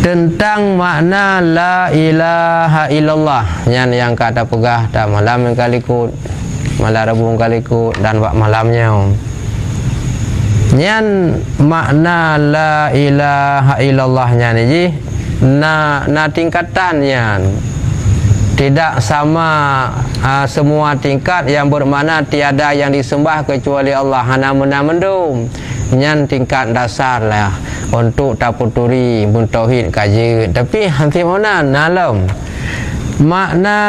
tentang makna la ilaha illallah yang kata pegah dah malam yang kalikut malam Rabu kalikut dan wak malamnya nyan makna la ilaha illallah nyan ji na tingkatannya tidak sama semua tingkat yang bermakna tiada yang disembah kecuali Allah hana mendum nyan tingkat dasar lah untuk taputuri muntauhid kaji tapi hanti mana nalam makna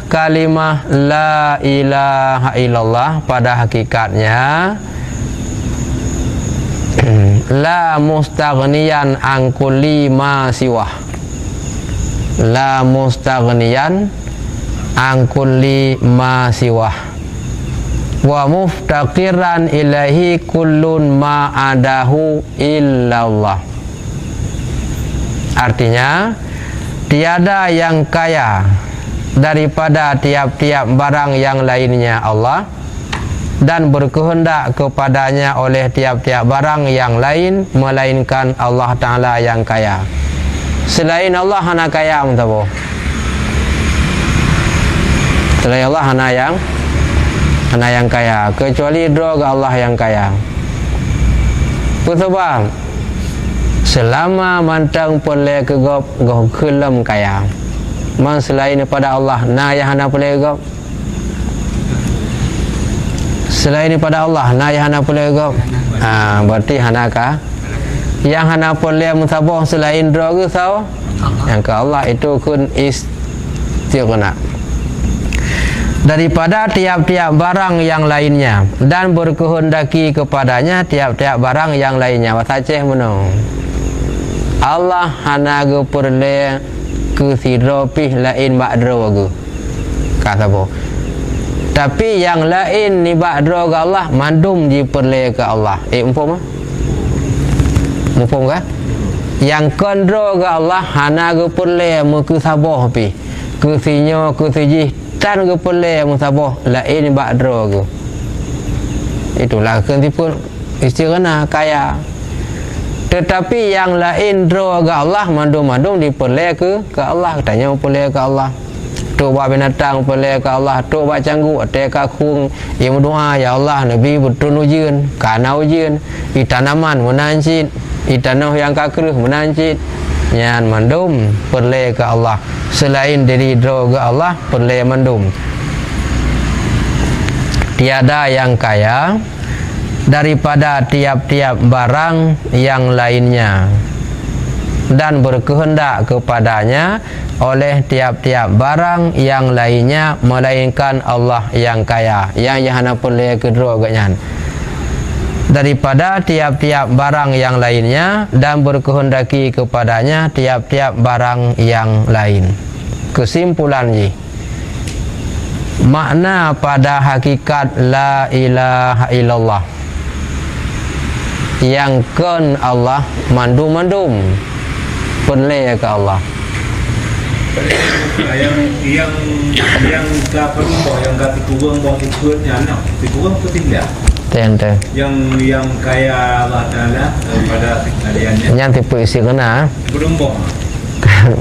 kalimah la ilaha illallah pada hakikatnya la mustaghniyan an kulli ma siwah la mustaghniyan an kulli ma siwah wa muftaqiran ilahi kullun ma adahu illallah. Artinya tiada yang kaya daripada tiap-tiap barang yang lainnya Allah dan berkehendak kepadanya oleh tiap-tiap barang yang lain melainkan Allah Ta'ala yang kaya. Selain Allah hana kaya mutabo. Selain Allah hana yang kaya, kecuali droga Allah yang kaya. Sebab selama mantang boleh kegop goh kelam kaya. Man selain daripada Allah na yang hana boleh kegop. Selain daripada Allah na yang hana boleh kegop. Berarti hana kah? Yang hana boleh musabah selain droga sao? Yang ke Allah itu kun istighna daripada tiap-tiap barang yang lainnya dan berkehendaki kepadanya tiap-tiap barang yang lainnya. Wasaceh menong Allah hana ge perle ke sidropih lain ba'dro ge kata bo tapi yang lain ni ba'dro ke Allah mandum ji perle ke Allah umpama ka yang kondro ke Allah hana ge perle mu ke saboh pi ke sinyo ke siji tan ke boleh musabah lain ba'dro ke itulah kentipun istighna kaya tetapi yang lain dro ke Allah mandum-mandum diperleh ke Allah tanya perleh ke Allah tu ba binatang perleh ke Allah tu ba canggu ate ka khung yang doa ya Allah nabi betul ujian kana ujian di tanaman menancit di tanah yang kakrih menancit nyan mandum perleh ke Allah selain dari dro ke Allah perleh mandum. Tiada yang kaya daripada tiap-tiap barang yang lainnya dan berkehendak kepadanya oleh tiap-tiap barang yang lainnya melainkan Allah yang kaya yang hana perleh ke dro ke nyan daripada tiap-tiap barang yang lainnya dan berkehendaki kepadanya tiap-tiap barang yang lain. Kesimpulan ji makna pada hakikat la ilaha illallah yang kan Allah mandum-mandum perleh ke Allah yang ka perumbo yang ka tikurang bawa tikutnya nak tikurang putih dia tente yang kaya Allah Ta'ala pada kaliannya yang tipe isi kena perumbo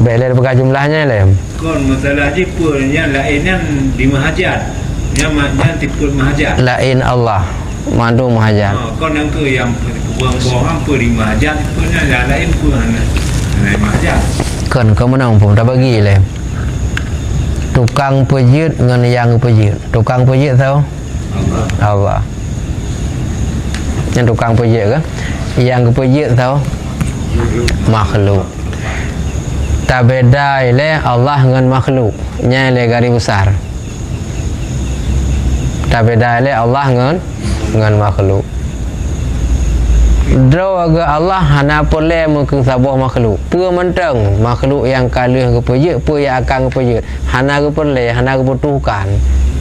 bela berapa jumlahnya lem kon masalah jipurnya lainnya di mahajat yang tipe mahajat lain Allah mandum mahajat kon yang ke yang buang-buang apa di mahajat punya lain pun lain mahajat kan kau menang pun dah bagi lem tukang pejit dengan yang pejit tukang pejit tahu Allah yang tukang pejit ke yang pejit tahu makhluk tak beda le Allah dengan makhluk nya le garis besar tak beda le Allah dengan makhluk dro aga Allah hana boleh mungkin sabah makhluk pua mentang makhluk yang kalah ke pejit pua yang akan ke pejit hana ke boleh hana kebutuhkan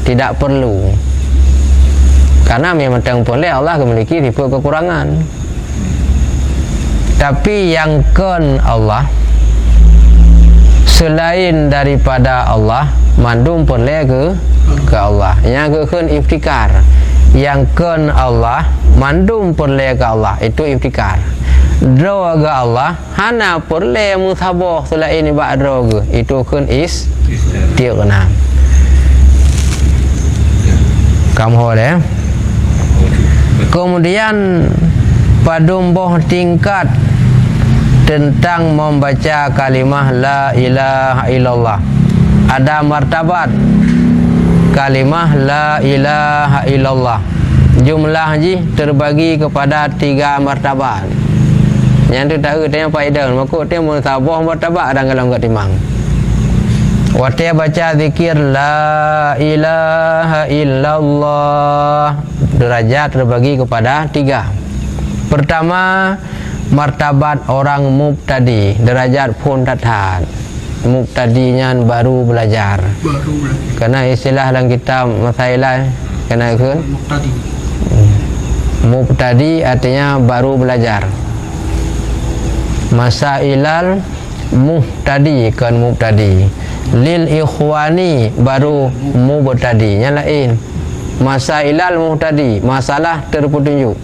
tidak perlu karena memang mentang boleh Allah memiliki tipe kekurangan tapi yang kan Allah selain daripada Allah mandum boleh ke Allah yang kan iftikar yang kan Allah mandum boleh ke Allah itu iftikar droga Allah hana perle musabah selain ini bak droga itu kun dia kena kamu boleh. Kemudian padumbuh tingkat tentang membaca kalimah la ilaha illallah. Ada martabat kalimah la ilaha illallah. Jumlahnya terbagi kepada 3 martabat. Yang tu tahu dia faedah, maka dia musabah martabat dan kalau enggak timang. Waktu baca zikir la ilaha illallah, derajat terbagi kepada 3. Pertama, martabat orang mubtadi, derajat pun tathat. Mubtadinya baru belajar. Karena istilah dalam kitab Masailah kena kan? Mubtadi artinya baru belajar. Masailal muhtadi kan mubtadi. Lil ikhwani baru mubtadi yang lain. Masailal muhtadi, masalah terpetunjuk.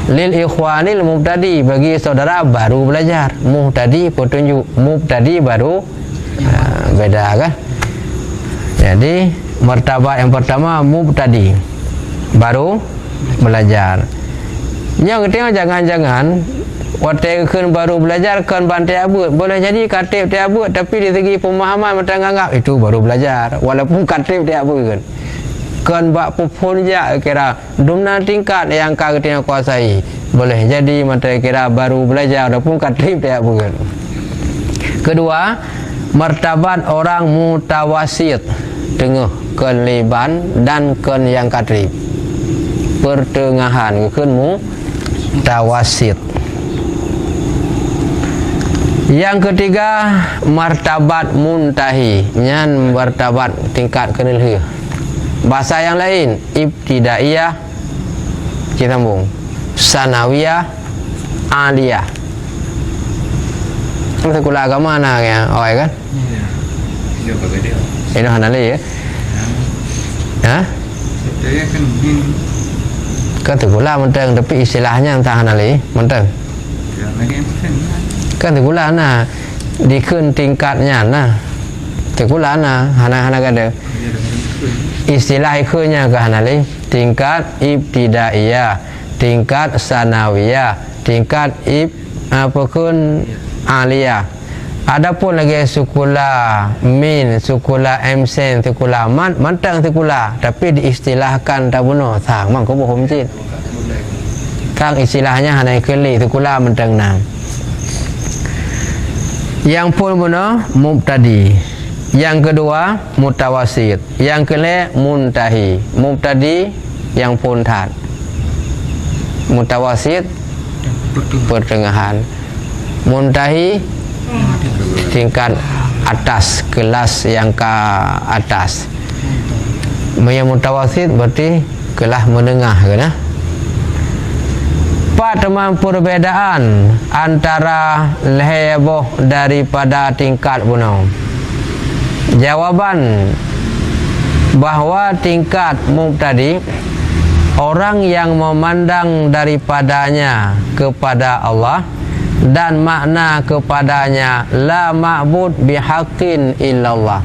Lil ikhwanil mubtadi, bagi saudara baru belajar. Muhtadi petunjuk, mubtadi baru beda kan. Jadi martabat yang pertama mubtadi, baru belajar. Yang ketiga jangan-jangan waktu kan baru belajar kan bantai abut, boleh jadi katib tiap abut, tapi di segi pemahaman macam anggap itu baru belajar walaupun katib tiap abut kan bak pun je kira dumna tingkat yang kau kuasai, boleh jadi macam kira baru belajar walaupun katib tiap abut. Kedua, martabat orang mutawasit, tengah kan liban dan kan yang katib, pertengahan kan mutawasit. Yang ketiga, martabat muntahi, nyan martabat tingkat kenilhi. Bahasa yang lain, ibtidaiyah, kita sambung, sanawiyah, aliyah. Sekolah agama mana ya, oi kan? Iya, pakai dia. Ini hanali ya? Hah? Saya kan sekolah menteng, tapi istilahnya entah hanali, menteng. Kan sekolah na dikun tingkatnya na sekolah na hana kada istilah ikhnya ke hanali tingkat ibtidaiyah, tingkat sanawiyah, tingkat apapun aliyah. Adapun lagi sekolah min, sekolah emsen, sekolah mat, mantang sekolah tapi diistilahkan tak benar sang mang ko bohong cit kang istilahnya hana keli sekolah mantang nam. Yang pun benar mubtadi. Yang kedua mutawasit. Yang kelima muntahi. Mubtadi yang pun tat. Mutawasit pertengahan. Muntahi tingkat atas, kelas yang ke atas. Yang mutawasit berarti kelas menengah kan? Teman perbedaan antara heboh daripada tingkat bunuh. Jawaban bahwa tingkat mubtadi orang yang memandang daripadanya kepada Allah dan makna kepadanya la ma'bud bihaqqin illallah.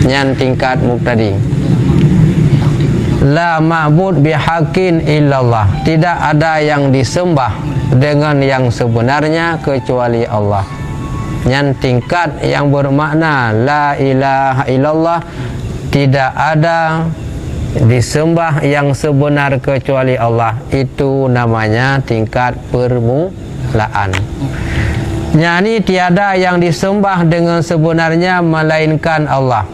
Yang tingkat mubtadi. La ma'bud bihaqqin illallah, tidak ada yang disembah dengan yang sebenarnya kecuali Allah. Yang tingkat yang bermakna la ilaha illallah, tidak ada disembah yang sebenar kecuali Allah, itu namanya tingkat permulaan. Yani tiada yang disembah dengan sebenarnya melainkan Allah.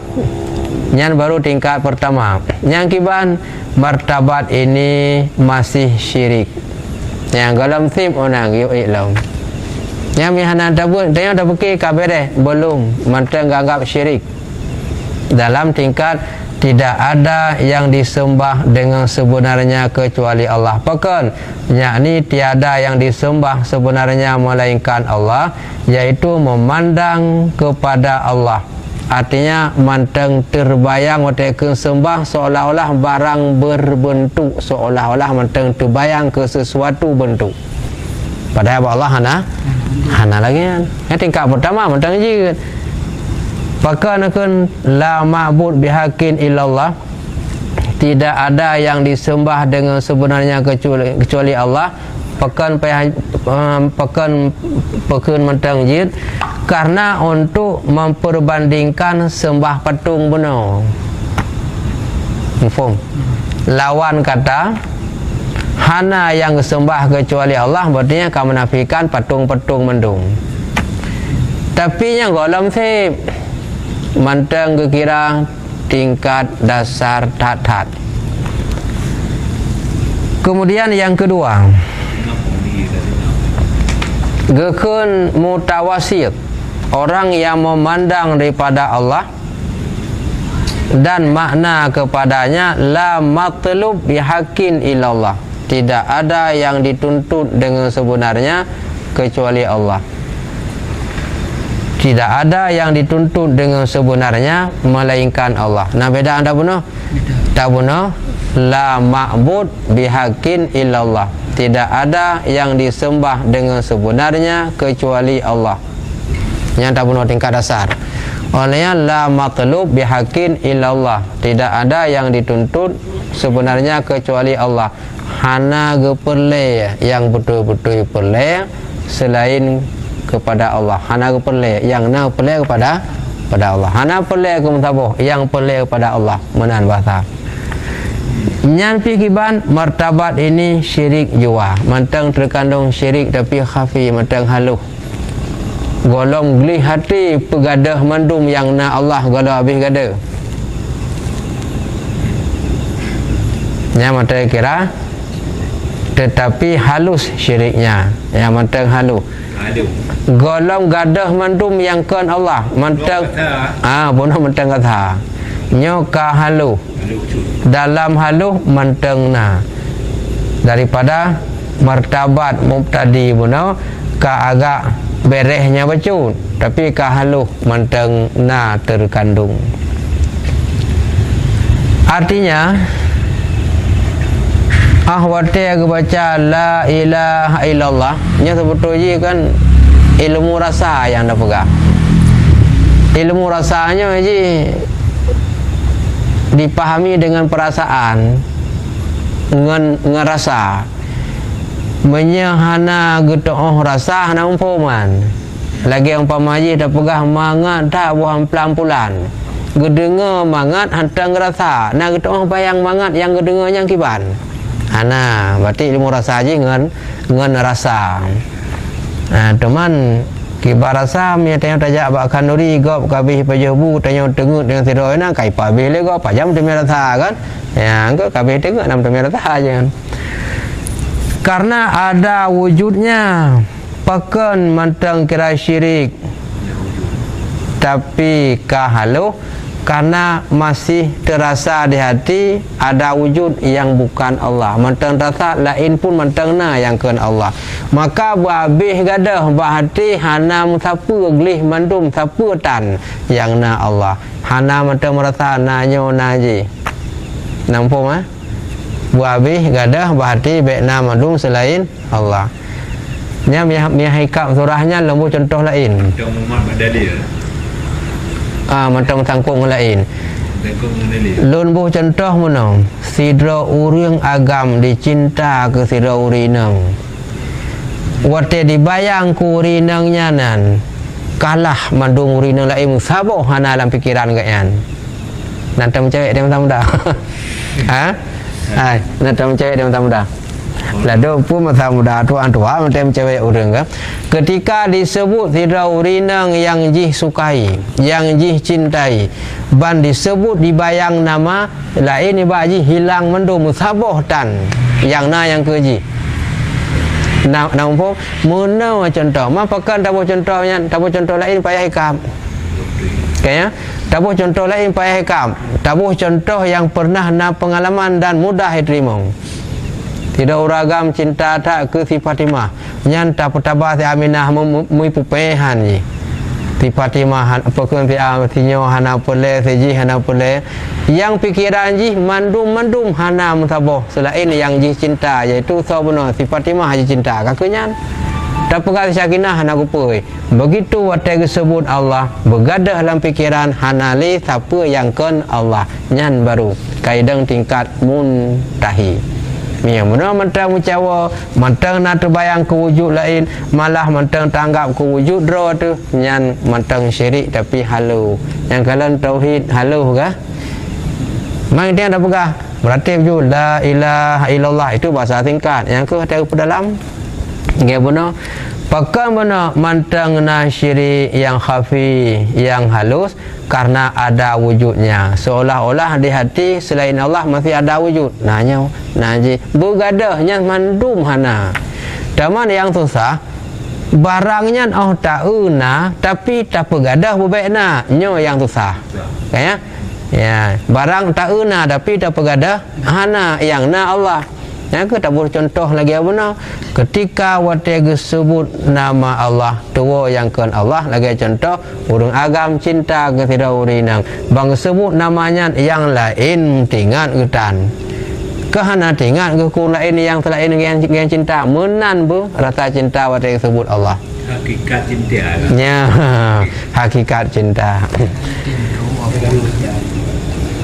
Yang baru tingkat pertama. Yang kiban martabat ini masih syirik. Yang dalam tim orang yuk iklam. Yang mihana tabut, dia dah pergi kabeh deh, belum. Manteng anggap syirik. Dalam tingkat tidak ada yang disembah dengan sebenarnya kecuali Allah. Bahkan yakni tiada yang disembah sebenarnya melainkan Allah, yaitu memandang kepada Allah. Artinya manteng terbayang waktu sembah seolah-olah barang berbentuk, seolah-olah manteng terbayang ke sesuatu bentuk. Padahal Allah hana lagi kan. Tingkat pertama mentang je. Pakan akan la ma'bud bihaqqin illallah. Tidak ada yang disembah dengan sebenarnya kecuali Allah. Pakan mentang je karena untuk memperbandingkan sembah patung benar. Faham? Lawan kata hana yang sembah kecuali Allah, berarti akan menafikan patung-patung mendung. Tapi yang golem sih manteng kira tingkat dasar tat-tat. Kemudian yang kedua, gekun mutawasit, orang yang memandang daripada Allah dan makna kepadanya la matlub bihaqqin illallah. Tidak ada yang dituntut dengan sebenarnya kecuali Allah. Tidak ada yang dituntut dengan sebenarnya melainkan Allah. Nah, beda anda benar? Tak benar. La ma'bud bihaqqin illallah. Tidak ada yang disembah dengan sebenarnya kecuali Allah. Yang tak benar tingkat dasar. Olehnya la matlub bihaqqin illallah. Tidak ada yang dituntut sebenarnya kecuali Allah. Hana geperle yang betul-betul perle selain kepada Allah. Hana geperle yang na perle kepada Allah. Hana perle ke mutaboh yang perle kepada Allah. Menan bahasa. Nyan pikiban martabat ini syirik jua. Mantang terkandung syirik tapi khafi, mantang haluh. Golong geli hati pegadah mandum yang na Allah galah habis gada. Nya mata kira tetapi halus syiriknya. Yang mantang halus. Golong gadah mandum yang kan Allah. Mantang bono mantang kata. Nyoka halu. Dalam halu mantang na. Daripada martabat mubtadi bono ka agak berehnya bacut, tapi kahaluh manteng na terkandung. Artinya ahwate aku baca la ilaha illallah nya sebetulnya kan ilmu rasa yang dah pegang. Ilmu rasanya je dipahami dengan perasaan, ngerasa menyahana gedoh rasa hana umpuman. Lagi umpama je dah pegah mangat tak buang pelan-pelan. Gedengar mangat hantang rasa. Nah gedoh bayang mangat yang gedengar yang kiban. Hana berarti ilmu rasa je ngan rasa. Nah teman kibar rasa mi tanya tajak bak kanuri gop kabih pajebu tanya tengut dengan sidoi na kai pa bele gop pajam demi rasa kan. Ya engko kabih tengut nam demi rasa je kan. Karena ada wujudnya pakan mantang kira syirik tapi kahaluh karena masih terasa di hati ada wujud yang bukan Allah. Mantang rasa lain pun mantang na yang kan Allah. Maka habis gadah bahati hana musapa glih mandum sapa tan yang na Allah. Hana mantang merasa nanyo naji. Nampak habis gadah bahati baikna mandum selain Allah. Nya mi haikam surahnya lembu contoh lain. Contoh Muhammad Badalil. Macam sangkung lain. Lun buh contoh mana? Sidra uring agam dicinta ke sidra urinang. Wate dibayang ku urinangnya nan. Kalah mandung urinang lain saboh hana dalam pikiran gayan. Nanti cewek dia muda. Ha? Hai, nanti cewek dia muda. Lalu pun masa muda tua macam cewek orang kan. Ketika disebut sidra urinang yang jih sukai, yang jih cintai, ban disebut dibayang nama lain ibaji hilang mendum saboh tan yang na yang keji. Nampak mana contoh? Mapakan tabuh contohnya, tabuh contoh lain payah hikam. Kayaknya tabuh contoh lain payah hikam. Tabuh contoh yang pernah na pengalaman dan mudah diterima. Tidak uragam cinta tak ke si Fatimah. Nyanta pertabah si Aminah mui pupehan je. Si Fatimah apa ke si Nyo hana pole si Ji hana pole. Yang pikiran ji mandum hana musabah selain yang ji cinta iaitu sebenar si Fatimah ji cinta kakenyan. tak perkara syakinah hana rupa begitu watai disebut Allah bergadah dalam fikiran hanali siapa yang kan Allah nyan baru kaidang tingkat muntahi. Ya, mana mentang mencawa, mentang nak terbayang ke wujud lain, malah mentang tanggap ke wujud dra tu, yang mentang syirik tapi halu. Yang kalian tauhid halu kah? Mai dia dah pegah. Berarti wujud la ilaha illallah itu bahasa singkat. Yang ke ada dalam nggih benar. Pakai benar mentang na syirik yang khafi, yang halus karena ada wujudnya. Seolah-olah di hati selain Allah masih ada wujud. Nanya, naji bergadahnya mandum hana. Taman yang susah barangnya tak una tapi tak bergadah berbaikna. Nyo yang susah. Kaya? Ya, barang tak una tapi tak bergadah hana yang na Allah. Yang ke tak boleh contoh lagi apa nak? Ketika watai sebut nama Allah, tua yang kan Allah lagi contoh urang agam cinta ke tidak urinang. Bang sebut namanya yang lain tingat getan. Kehana tingat ke ku lain yang selain yang cinta menan bu rasa cinta watai sebut Allah. Hakikat cinta. Ya, hakikat cinta.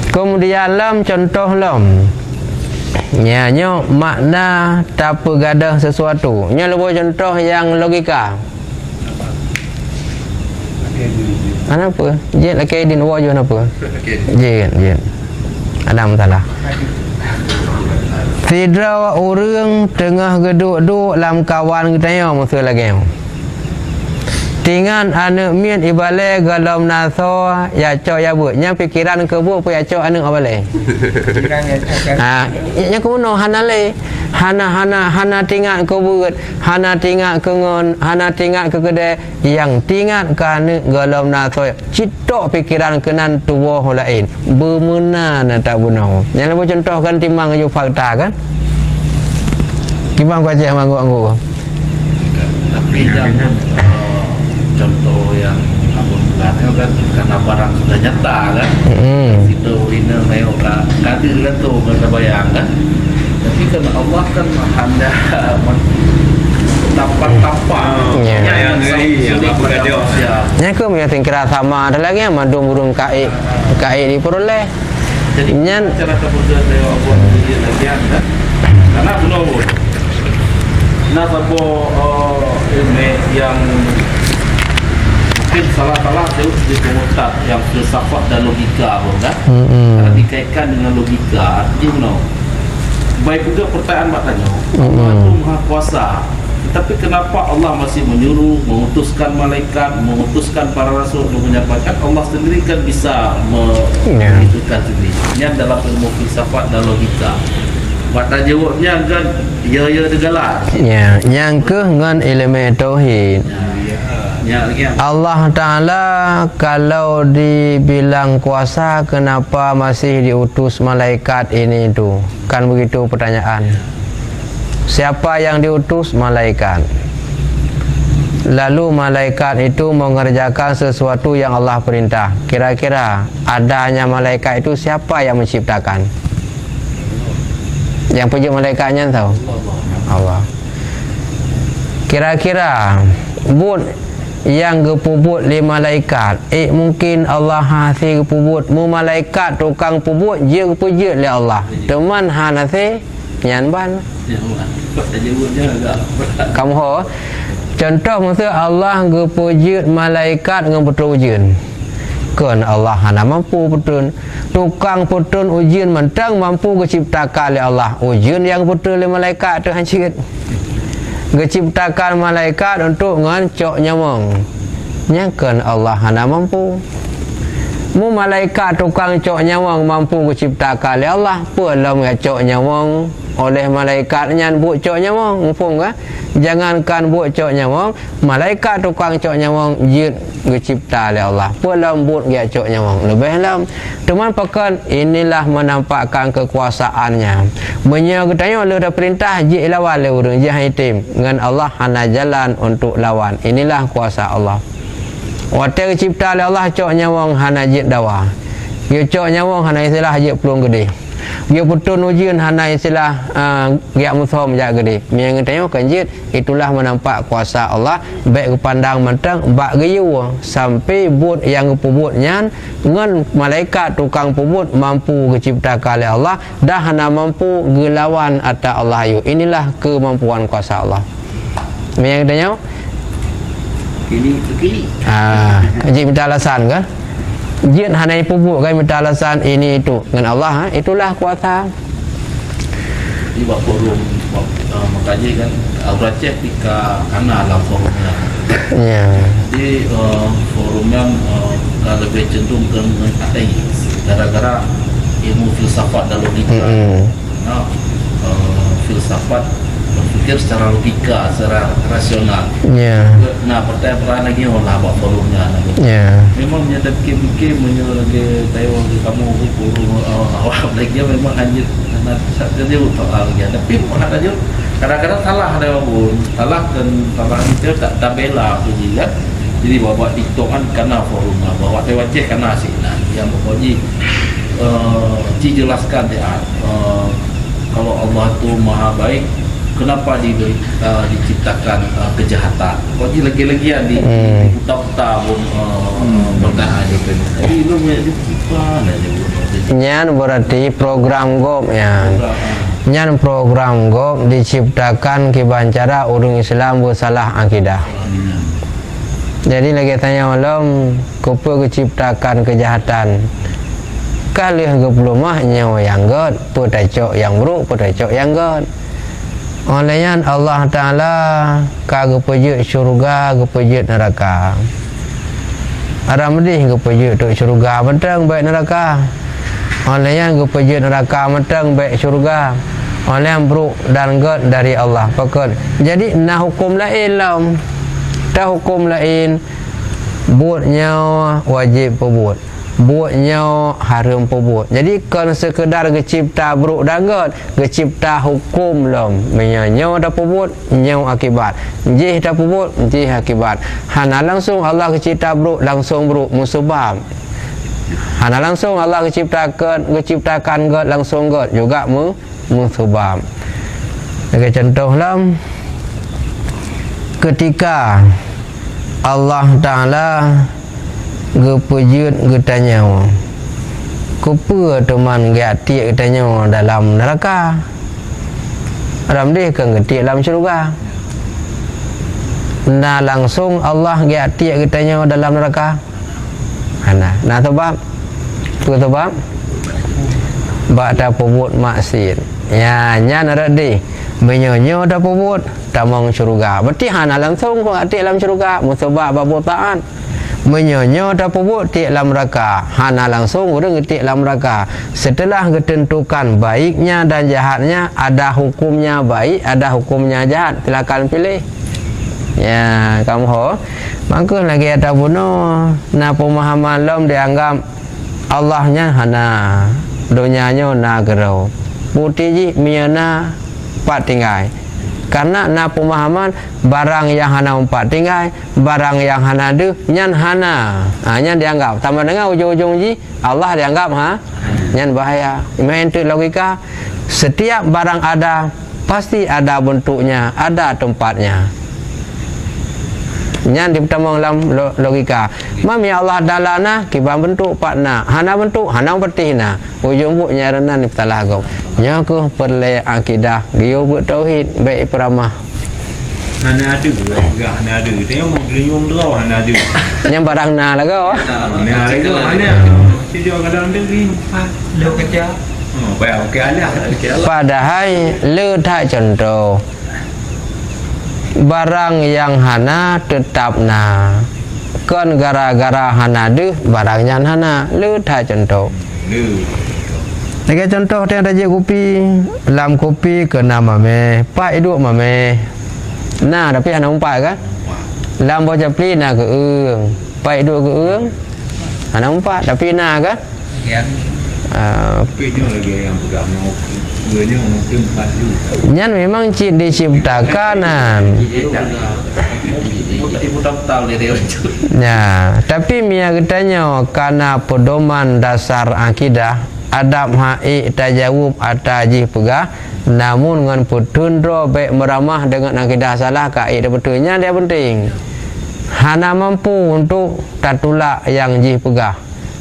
Kemudian lam contoh lam. Nyo makna tak pergadah sesuatu. Nyo lebih contoh yang logika. Apa? Jet laki din wajah apa? Jet. Ada masalah. Sidra orang tengah geduk-duk dalam kawan kita yo musuh lagi. Tingan anak mian ibale galam naso ya cok ya bu nya pikiran ke bu apa ya cok anak abale nya kuno hanale hana tingat ke buat hana tingat ke ngon hana tingat ke gede yang tingat ke anak galam naso citok pikiran kenan tubuh lain bermena tak bunuh yang lebih contohkan timbang ju fakta kan timbang baca manggu-anggu tapi jangan contoh yang abang kan karena barang sudah nyata kan itu ini neo kan kadir kan tuh nggak bayang kan tapi kan Allah kan hanya tampak yang nya ke punya tingkira sama ada lagi yang mandung burung kai diperoleh jadi nyan cara kemudian neo abang jadi lagi kan karena belum nah sabo ini yang mungkin salah-salah jauh di komunitas yang filsafat dan logika kan? Karena dikaitkan dengan logika artinya baik juga pertanyaan maknanya Allah itu maha kuasa tapi kenapa Allah masih menyuruh mengutuskan malaikat mengutuskan para rasul untuk menyampaikan Allah sendiri kan bisa menghidupkan sendiri ini dalam ilmu filsafat dan logika makna jawabnya kan ya degala ya yang ke ngan elemen tauhid Allah Ta'ala kalau dibilang kuasa kenapa masih diutus malaikat ini itu kan begitu pertanyaan siapa yang diutus malaikat lalu malaikat itu mengerjakan sesuatu yang Allah perintah kira-kira adanya malaikat itu siapa yang menciptakan yang punya malaikatnya tahu Allah kira-kira yang gepubut li malaikat mungkin Allah hasil gepubut mu malaikat tukang pubut je gepujut li Allah teman hanase nyan ban kamu ho contoh maksud Allah gepujut malaikat dengan betul ujian kan Allah hana mampu betul tukang betul ujian mentang mampu geciptakan li Allah ujian yang betul li malaikat tu hancit geciptakan malaikat untuk ngancok nyamong nyangkan Allah hana mampu mu malaikat tukang cok nyawang mampu geciptakan oleh Allah pelam ngacok nyawang oleh malaikatnya buat cok nyawang mumpung kan jangankan buat cok nyawang malaikat tukang cok nyawang jid gecipta oleh Allah pelam buat ngacok nyawang lebih lam teman pekan inilah menampakkan kekuasaannya menyertanya oleh perintah jid lawan le urang jid hitim dengan Allah hana jalan untuk lawan inilah kuasa Allah. Waktu cipta oleh Allah cok nyawang hana jid dawa. Dia cok nyawang hana istilah jid pelung gede. Dia betul ujian hana istilah giat musuh menjaga dia. Yang tanya kanjit itulah menampak kuasa Allah baik kepandang mentang bak geyu sampai buat yang pubutnya ngan malaikat tukang pubut mampu diciptakan oleh Allah dah hana mampu gelawan atas Allah ayu. Inilah kemampuan kuasa Allah. Yang tanya Kini ke kini. Kanjit minta alasan kan? Jin hanai pupuk kan minta alasan ini itu dengan Allah itulah kuasa. Di buat forum makanya kan Aceh ketika ana dalam forumnya. Ya. Jadi forumnya lebih cenderung ke ateis gara-gara ilmu filsafat dan logika. Nah, filsafat berpikir secara logika, secara rasional. Ya. Nah, pertanyaan lagi orang buat forumnya. Ya. Memang menyadap fikir menyuruh tayo kamu forum awak lagi memang hanya jadi soal lagi. Tapi ada juga kadang-kadang salah ada pun salah dan salah itu tak tabela tu juga. Jadi bawa TikTok kan karena forumnya, bawa wajah karena sih. Nah, yang pokoknya dijelaskan dia kalau Allah tu maha baik. Kenapa diciptakan kejahatan? Kok lagi-lagian di buta-buta pun bertahan gitu. Jadi itu mana dia? Nyan berarti program GOP ya. Nyan program GOP diciptakan kibancara urung Islam bersalah akidah. Jadi lagi tanya malam, kupu diciptakan kejahatan. Kali geblumah nyawa yang god, putacok yang buruk, putacok yang god. Olehnya Allah Ta'ala kagepejut syurga, gepejut neraka. Aramdih gepejut tu syurga mentang baik neraka. Olehnya gepejut neraka mentang baik syurga. Oleh buruk dan god dari Allah. Pakut. Jadi nah hukum lain lam. Tak hukum lain. Buatnya wajib pebut. Buatnya haram pebut. Jadi kan sekedar gecipta buruk dan god, gecipta hukum lom. Menyanyo dah pebut, nyau akibat. Jih dah pebut, jih akibat. Hana langsung Allah gecipta buruk, langsung buruk musabab. Hana langsung Allah geciptakan god, langsung god juga musabab. Sebagai contoh lam, ketika Allah Ta'ala gepejut getanya kupa teman gati getanya dalam neraka dalam dia kan geti dalam syurga nah langsung Allah gati getanya dalam neraka nah sebab bak dah pebut maksiat ya nyan redi menyonyo dah pebut tamang syurga berarti hana langsung kau gati dalam syurga musabab babutaan menyonyo dah pebut ti dalam neraka hana langsung udah ngetik dalam neraka setelah ketentukan baiknya dan jahatnya ada hukumnya baik ada hukumnya jahat silakan pilih ya kamu ho maka lagi ada bunuh na pemahaman lom dianggap Allahnya hana dunianya na gerau putih ji miana pat tinggai karena na pemahaman barang yang hana umpat tinggal barang yang hana ada nyan hana nyan dianggap sama dengan ujung-ujung ji Allah dianggap nyan bahaya main tu logika setiap barang ada pasti ada bentuknya ada tempatnya nyan di pertama dalam logika mami Allah dalana kiban bentuk patna hana bentuk hana petihna ujung buknya renan iptalah kau nya ku perle akidah dia buat tauhid baik peramah hana ada enggak hana ada tengok mau genyong draw hana ada yang barang na lah kau hana lagi mana si dia kadang dia ni lo kerja baik okey alah padahal le tak contoh barang yang hana tetap na kan gara-gara hana deh barangnya hana le tak contoh lagi contoh yang ada kopi lam kopi kena mame pak hidup mame nah tapi hana umpat kan lam baca pli na ke pak hidup ke hana umpat tapi na kan tapi dia lagi yang pegang người mungkin baju nyan memang diciptakan ya tapi mia katanya karena pedoman dasar akidah adab ha'i tajawub ataji pegah namun ngan putun ro baik meramah dengan akidah salah kai dah betulnya dia penting hana mampu untuk tatulak yang ji pegah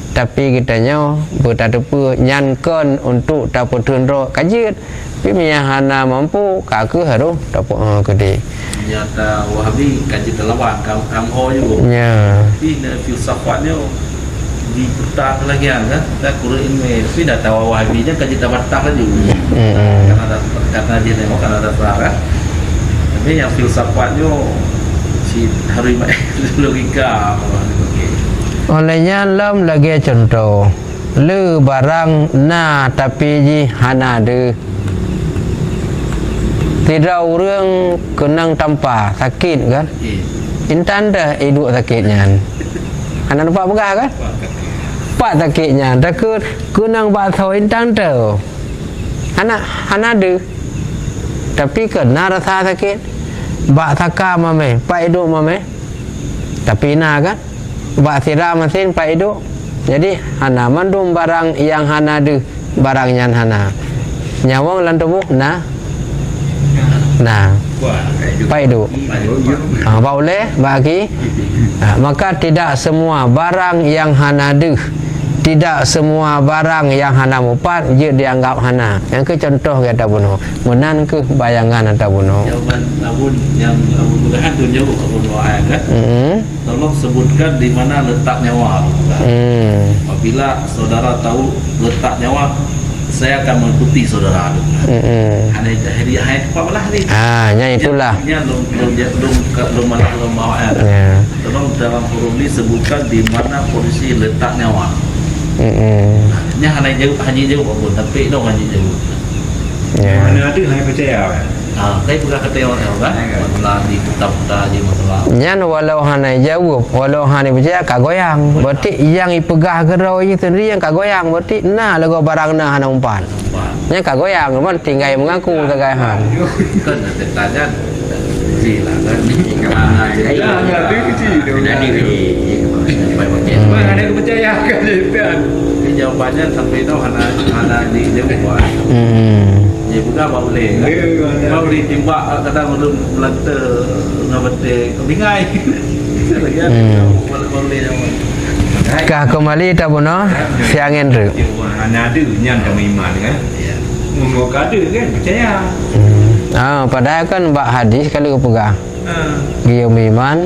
tapi kitanya bertatupu nyankan untuk taputun ro kajit tapi mian hana mampu kaku harus tapu gede nyata Wahabi kaji telawan kam ho juga ya tapi filsafatnya di petang lagi kan dah Quran ini tapi dah tahu Wahabinya kaji tabatang lagi karena dia tengok karena ada kan tapi yang filsafatnya si hari logika olehnya lam lagi contoh le barang na tapi ji hana de tidak orang kenang tanpa sakit kan intan dah hidup sakitnya anak nampak begah kan pak sakitnya dah kenang bakso intan dah anak ada tapi kena rasa sakit bak saka mame pak hidup mame tapi na kan bak sirah mesin pak hidup jadi hana mandum barang yang hana ada barangnya hana nyawang lan tubuh nah pak hidup boleh bagi maka tidak semua barang yang hana ada tidak semua barang yang hana mupat dia dianggap hana yang ke contoh kata bunuh menan ke bayangan atau bunuh jawaban abun yang mudahan tu jauh abun doa kan tolong sebutkan di mana letak nyawa apabila saudara tahu letak nyawa saya akan mengikuti saudara hanya hadiah hai apalah ni nya itulah nya belum bawa tolong dalam forum ni sebutkan di mana posisi letak nyawa nya hanya jauh pun tapi dong hanya jauh mana ada hanya percaya saya pernah kata orang kan masalah di kitab-kitab je masalah nyan walau hana jawab walau hana percaya kagoyang berarti yang ipegah gerau je sendiri yang kagoyang berarti nah lagu barang nah hana umpan nya kagoyang man tinggal mengaku kagahan kan tanya jilah kan ada kecil mana ada percaya kan jawabannya sampai tahu hana di jawab dia bukan boleh boleh timbak kadang belum lantar ngabete bingai lagi boleh kah kembali tak bunuh siangin tu hana ada yang kami iman kan ngomong ada kan percaya padahal kan bak hadis kalau pegang dia iman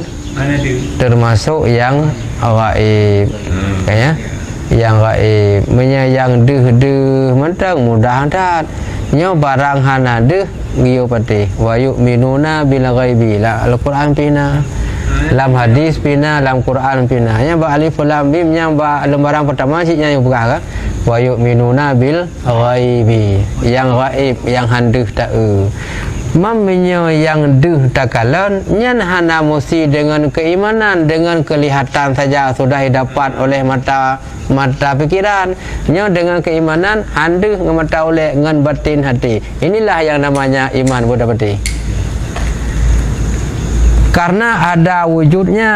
termasuk yang gaib kayaknya yang gaib yang deh mentang mudah dat nyo barang hana deh giyo pati wa yu'minuna bil ghaibi la al-Quran pina lam hadis pina lam Quran pina nya ba alif lam mim nya ba lembaran pertama sih nya yang buka kan wa yu'minuna bil ghaibi yang gaib yang handeuh ta Mamnya yang duh takalan nyan hana musi dengan keimanan dengan kelihatan saja sudah dapat oleh mata pikiran nyo dengan keimanan handuh ngemata oleh ngan batin hati inilah yang namanya iman budak peti karena ada wujudnya